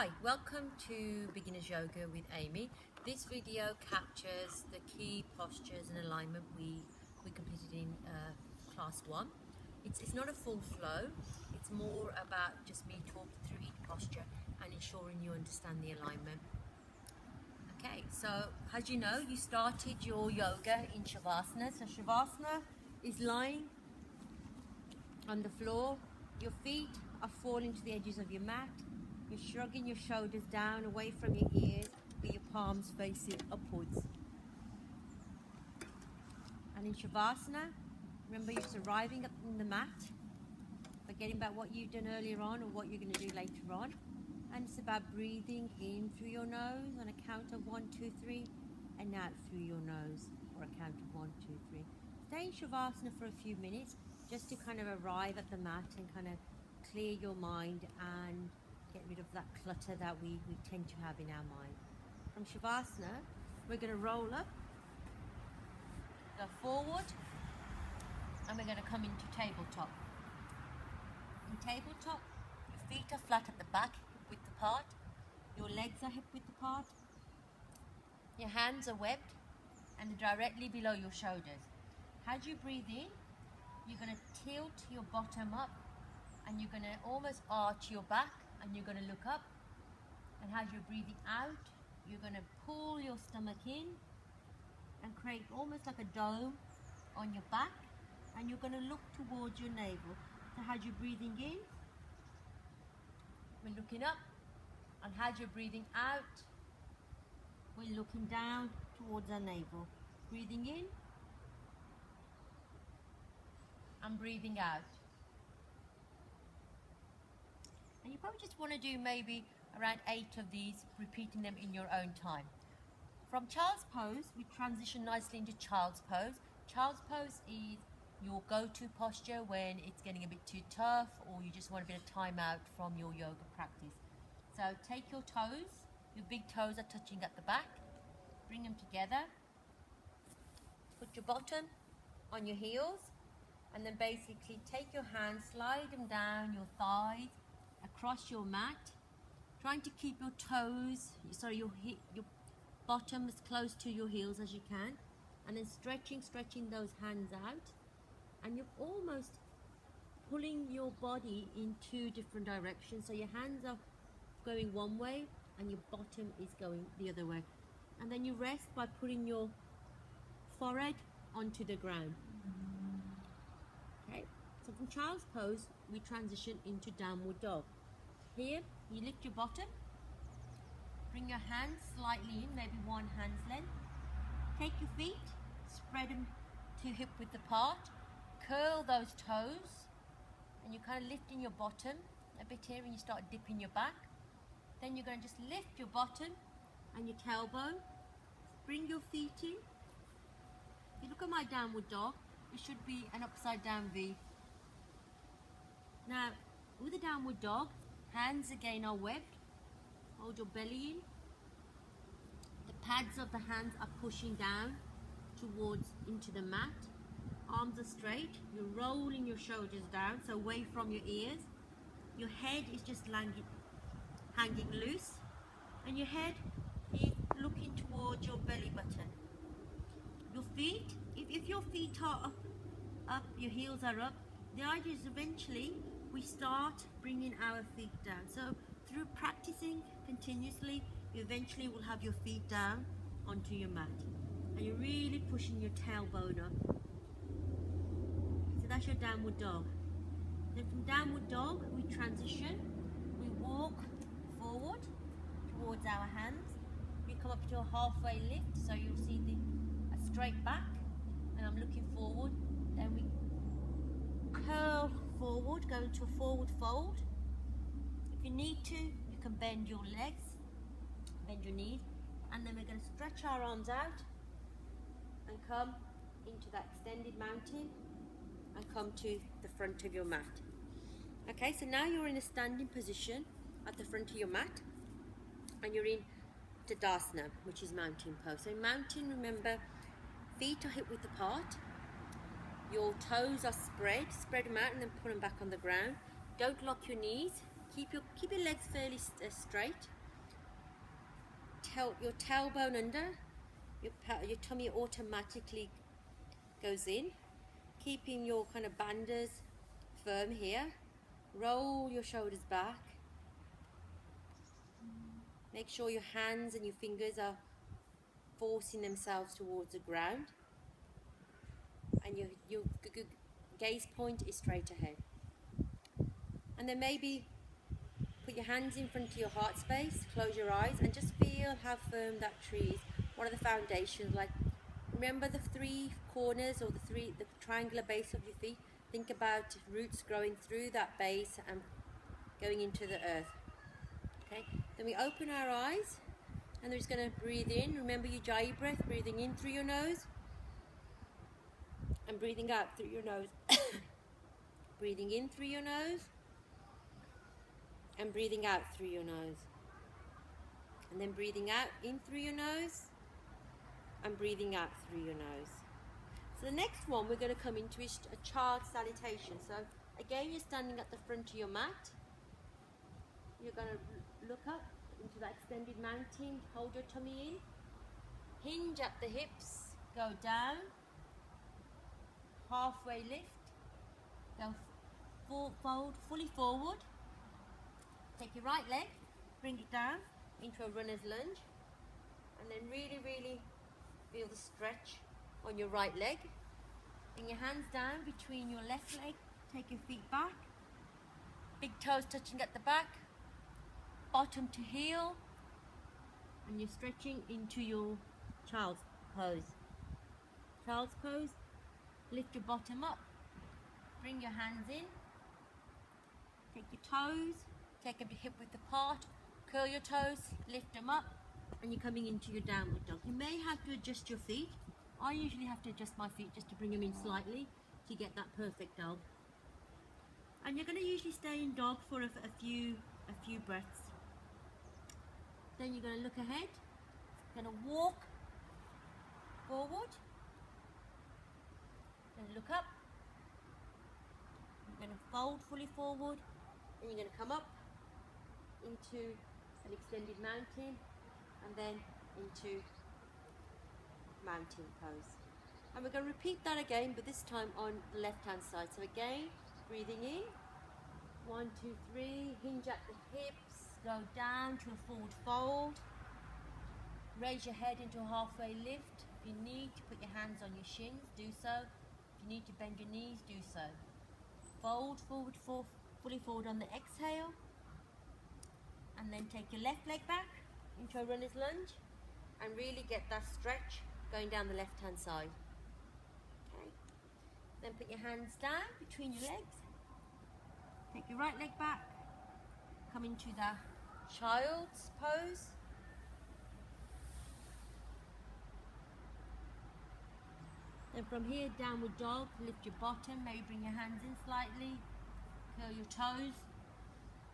Hi, welcome to Beginner's Yoga with Amy. This video captures the key postures and alignment we completed in class 1. It's not a full flow, it's more about just me talking through each posture and ensuring you understand the alignment. Okay, so as you know, you started your yoga in Shavasana. So Shavasana is lying on the floor, your feet are falling to the edges of your mat. You're shrugging your shoulders down away from your ears with your palms facing upwards. And in Shavasana, remember you're just arriving up in the mat, forgetting about what you've done earlier on or what you're going to do later on. And it's about breathing in through your nose on a count of 1, 2, 3, and out through your nose for a count of 1, 2, 3. Stay in Shavasana for a few minutes just to kind of arrive at the mat and kind of clear your mind and get rid of that clutter that we tend to have in our mind. From Shavasana, we're going to roll up, go forward, and we're going to come into tabletop. In tabletop, your feet are flat at the back, hip width apart. Your legs are hip width apart. Your hands are webbed and they're directly below your shoulders. As you breathe in, you're going to tilt your bottom up and you're going to almost arch your back and you're going to look up. And as you're breathing out, you're going to pull your stomach in and create almost like a dome on your back, and you're going to look towards your navel. So as you're breathing in, we're looking up, and as you're breathing out, we're looking down towards our navel. Breathing in and breathing out. And you probably just want to do maybe around 8 of these, repeating them in your own time. From child's pose, we transition nicely into child's pose. Child's pose is your go-to posture when it's getting a bit too tough or you just want a bit of time out from your yoga practice. So take your toes, your big toes are touching at the back, bring them together, put your bottom on your heels, and then basically take your hands, slide them down your thighs, across your mat, trying to keep your toes, your bottom as close to your heels as you can, and then stretching those hands out, and you're almost pulling your body in 2 different directions. So your hands are going one way and your bottom is going the other way, and then you rest by putting your forehead onto the ground. Okay, so from child's pose we transition into downward dog. Here you lift your bottom, bring your hands slightly in, maybe 1 hand's length. Take your feet, spread them to hip width apart, curl those toes, and you're kind of lifting your bottom a bit here, and you start dipping your back. Then you're going to just lift your bottom and your tailbone, bring your feet in. If you look at my downward dog, it should be an upside down V. Now, with the downward dog, hands again are webbed. Hold your belly in. The pads of the hands are pushing down towards into the mat. Arms are straight. You're rolling your shoulders down, so away from your ears. Your head is just hanging loose, and your head is looking towards your belly button. Your feet, if your feet are up, your heels are up, the idea is eventually we start bringing our feet down. So through practicing continuously, you eventually will have your feet down onto your mat, and you're really pushing your tailbone up. So that's your downward dog. Then from downward dog we transition, we walk forward towards our hands. We come up to a halfway lift, so you'll see a straight back, and I'm looking forward. Then we curl forward, go into a forward fold. If you need to, you can bend your legs, bend your knees, and then we're going to stretch our arms out and come into that extended mountain and come to the front of your mat. Okay, so now you're in a standing position at the front of your mat, and you're in Tadasana, which is mountain pose. So in mountain, remember, feet are hip width apart, your toes are spread them out and then put them back on the ground. Don't lock your knees, keep your legs fairly straight. Your tailbone under, your tummy automatically goes in, keeping your kind of banders firm here. Roll your shoulders back. Make sure your hands and your fingers are forcing themselves towards the ground, and your gaze point is straight ahead. And then maybe put your hands in front of your heart space, close your eyes, and just feel how firm that tree is. What are the foundations like? Remember the three corners, or the triangular base of your feet. Think about roots growing through that base and going into the earth. Okay, then we open our eyes and we're just going to breathe in. Remember your Ujjayi breath, breathing in through your nose and breathing out through your nose. Breathing in through your nose and breathing out through your nose. And then breathing out in through your nose and breathing out through your nose. So the next one we're going to come into is a child salutation. So again, you're standing at the front of your mat. You're going to look up into that extended mountain, hold your tummy in, hinge at the hips, go down, halfway lift, go fold fully forward, take your right leg, bring it down into a runner's lunge, and then really feel the stretch on your right leg. Bring your hands down between your left leg, take your feet back, big toes touching at the back, bottom to heel, and you're stretching into your child's pose. Child's pose, lift your bottom up, bring your hands in, take your toes, take them to hip width apart, curl your toes, lift them up, and you're coming into your downward dog. You may have to adjust your feet. I usually have to adjust my feet just to bring them in slightly to get that perfect dog. And you're going to usually stay in dog for a few breaths. Then you're going to look ahead, you're going to walk forward, then look up, you're going to fold fully forward, and you're going to come up into an extended mountain, and then into mountain pose. And we're going to repeat that again, but this time on the left hand side. So again, breathing in, 1, 2, 3, hinge at the hips, go down to a forward fold, raise your head into a halfway lift. If you need to put your hands on your shins, do so. If you need to bend your knees, do so. Fold forward, fully forward on the exhale, and then take your left leg back into a runner's lunge and really get that stretch going down the left hand side. Okay. Then put your hands down between your legs, take your right leg back, come into the child's pose. Then from here, downward dog, lift your bottom, maybe bring your hands in slightly, curl your toes,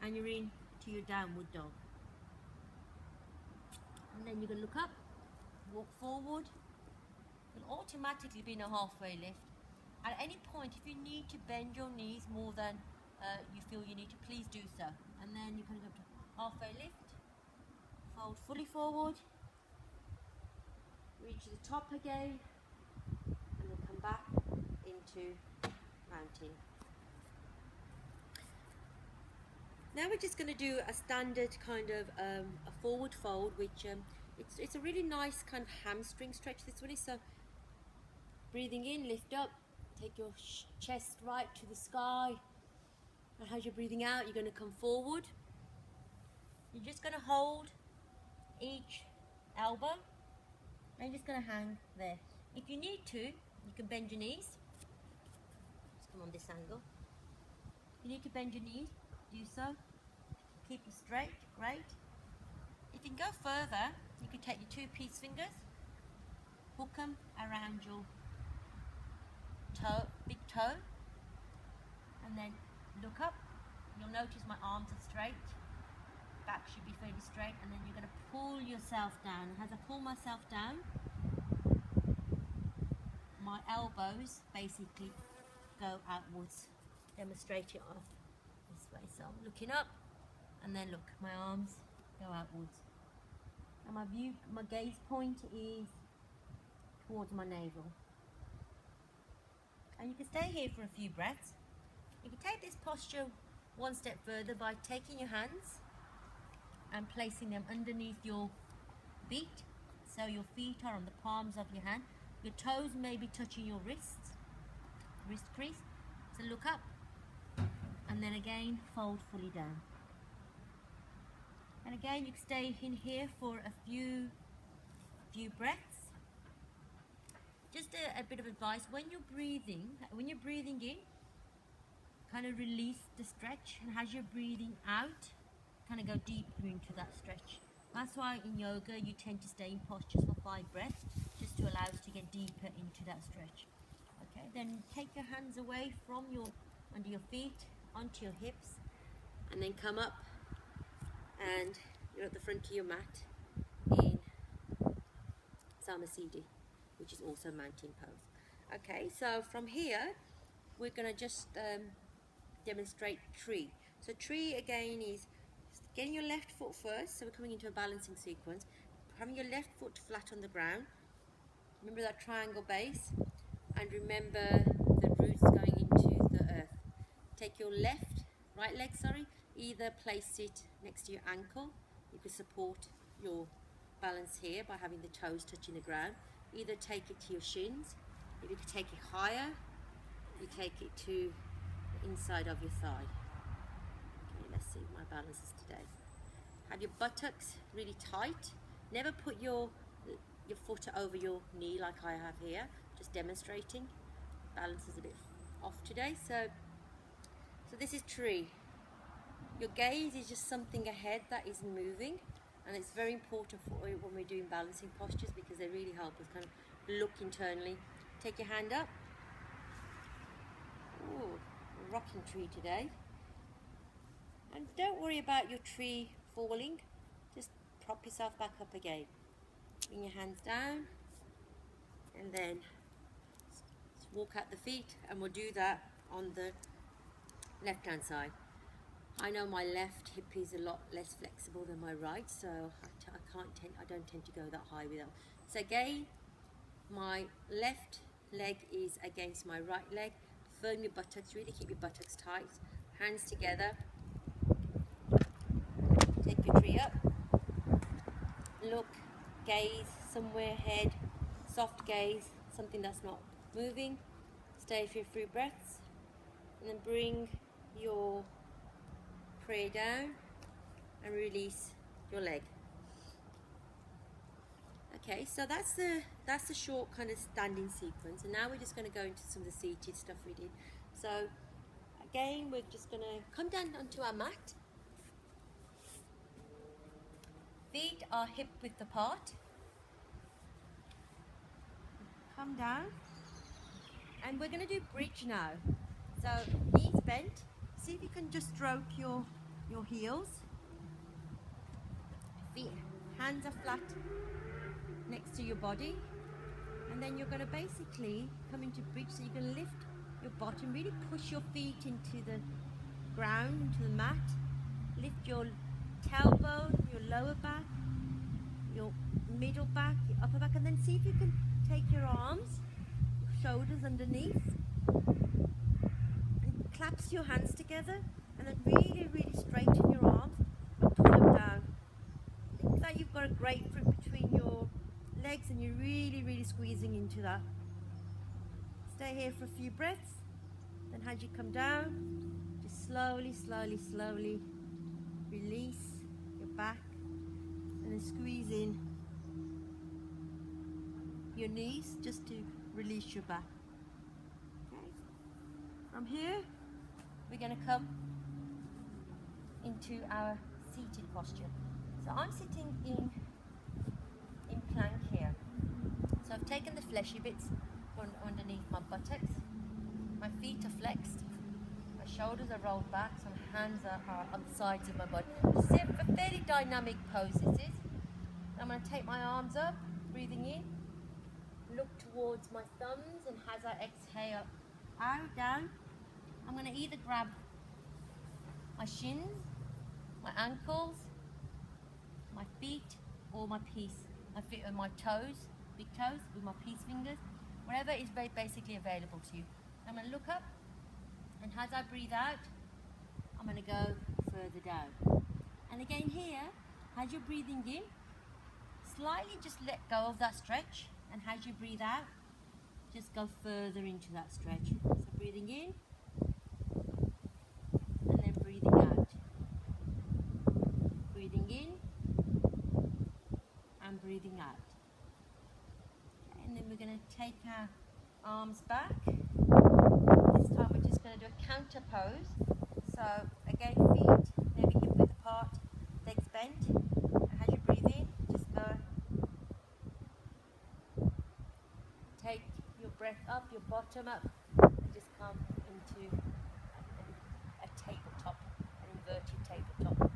and you're in to your downward dog. And then you're going to look up, walk forward. You'll automatically be in a halfway lift. At any point, if you need to bend your knees more than you feel you need to, please do so. And then you're going to go to halfway lift, fold fully forward, reach the top again, and then come back into mountain. Now we're just going to do a standard kind of a forward fold, which it's a really nice kind of hamstring stretch, this one is. So breathing in, lift up, take your chest right to the sky, and as you're breathing out, you're going to come forward. You're just going to hold each elbow, and you're just going to hang there. If you need to, you can bend your knees. Just come on this angle. If you need to bend your knees, do so. Keep it straight, great. If you can go further, you can take your 2 peace fingers, hook them around your toe, big toe, and then look up. You'll notice my arms are straight, back should be fairly straight, and then you're going to pull yourself down. As I pull myself down, my elbows basically go outwards. Demonstrate it off this way. So I'm looking up, and then look, my arms go outwards. And my gaze point is towards my navel. And you can stay here for a few breaths. You can take this posture one step further by taking your hands and placing them underneath your feet. So your feet are on the palms of your hand. Your toes may be touching your wrist crease. So look up and then again fold fully down. And again you can stay in here for a few breaths. Just a bit of advice, when you're breathing in, kind of release the stretch, and as you're breathing out, kind of go deeper into that stretch. That's why in yoga you tend to stay in postures for 5 breaths, just to allow us to get deeper into that stretch. Okay, then take your hands away from under your feet, onto your hips, and then come up, and you're at the front of your mat in asana, which is also mountain pose. Okay, so from here we're going to just demonstrate tree. So tree again is getting your left foot first, so we're coming into a balancing sequence, having your left foot flat on the ground. Remember that triangle base, and remember the roots going into the earth. Take your right leg, either place it next to your ankle. You can support your balance here by having the toes touching the ground. Either take it to your shins. If you can take it higher, you take it to the inside of your thigh. Okay, let's see my balances today. Have your buttocks really tight. Never put your foot over your knee like I have here, just demonstrating. Balance is a bit off today. So this is tree. Your gaze is just something ahead that isn't moving, and it's very important for when we're doing balancing postures, because they really help us kind of look internally. Take your hand up. Ooh, rocking tree today. And don't worry about your tree falling, just prop yourself back up again. Bring your hands down, and then walk out the feet, and we'll do that on the left hand side. I know my left hip is a lot less flexible than my right, so I don't tend to go that high with them. So again, my left leg is against my right leg. Firm your buttocks, really keep your buttocks tight. Hands together. Take your tree up. Look, gaze somewhere ahead. Soft gaze, something that's not moving. Stay for a few breaths, and then bring your prayer down and release your leg. Okay, so that's the short kind of standing sequence, and now we're just going to go into some of the seated stuff we did. So again, we're just going to come down onto our mat. Feet are hip width apart. Come down, and we're going to do bridge now. So knees bent. See if you can just stroke your heels. Feet, hands are flat next to your body, and then you're going to basically come into bridge. So you're going to lift your bottom, really push your feet into the ground, into the mat. Lift your tailbone, your lower back, your middle back, your upper back, and then see if you can take your arms, shoulders underneath, and clasp your hands together, and then really straighten your arms and pull them down. Think that you've got a grapefruit between your legs, and you're really squeezing into that. Stay here for a few breaths. Then as you come down, just slowly release your back, and then squeeze in your knees just to release your back. Okay. From here, we're going to come into our seated posture. So I'm sitting in plank here. So I've taken the fleshy bits underneath my buttocks. My feet are flexed. My shoulders are rolled back. So my hands are on the sides of my body. Just a fairly dynamic pose this is. I'm going to take my arms up, breathing in. Look towards my thumbs, and as I exhale out, down, I'm going to either grab my shins my ankles, my feet, or my my toes, big toes with my peace fingers, whatever is basically available to you. I'm going to look up, and as I breathe out, I'm going to go further down. And again here, as you're breathing in, slightly just let go of that stretch, and as you breathe out, just go further into that stretch. So breathing in, and then breathing out. Breathing in, and breathing out. Okay, and then we're going to take our arms back. This time we're just going to do a counter pose. So again, feet maybe hip width apart, legs bent, and as you breathe in, just go. Take your breath up, your bottom up, and just come into a tabletop, an inverted tabletop.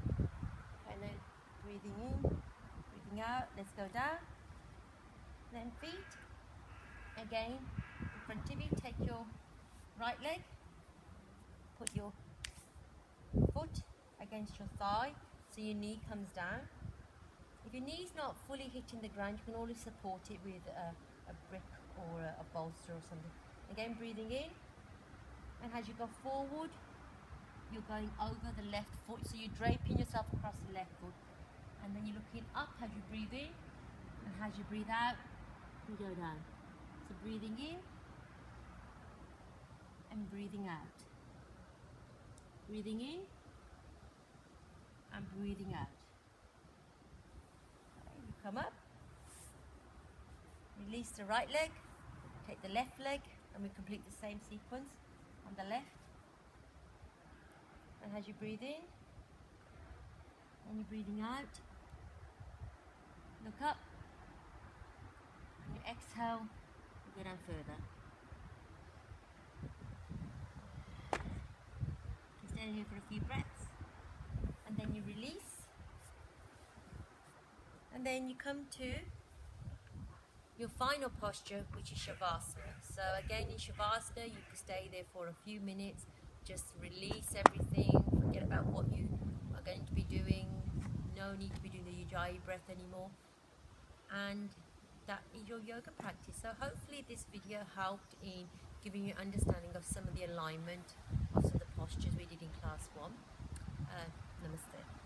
And then breathing in, breathing out, let's go down. Then feet, again, in front of you, take your right leg, put your foot against your thigh so your knee comes down. If your knee's not fully hitting the ground, you can always support it with a brick or a bolster or something. Again, breathing in, and as you go forward, you're going over the left foot, so you're draping yourself across the left foot, and then you're looking up as you breathe in, and as you breathe out, you go down. So breathing in and breathing out. Breathing in and breathing out. Okay, you come up, release the right leg, take the left leg, and we complete the same sequence on the left. And as you breathe in and you're breathing out, look up, and you exhale, you go down further. You stand here for a few breaths, and then you release, and then you come to your final posture, which is Shavasana. So again, in Shavasana, you can stay there for a few minutes, just release everything, forget about what you are going to be doing, no need to be doing the Ujjayi breath anymore, and that is your yoga practice. So hopefully this video helped in giving you understanding of some of the alignment of some of the postures we did in class 1. Namaste.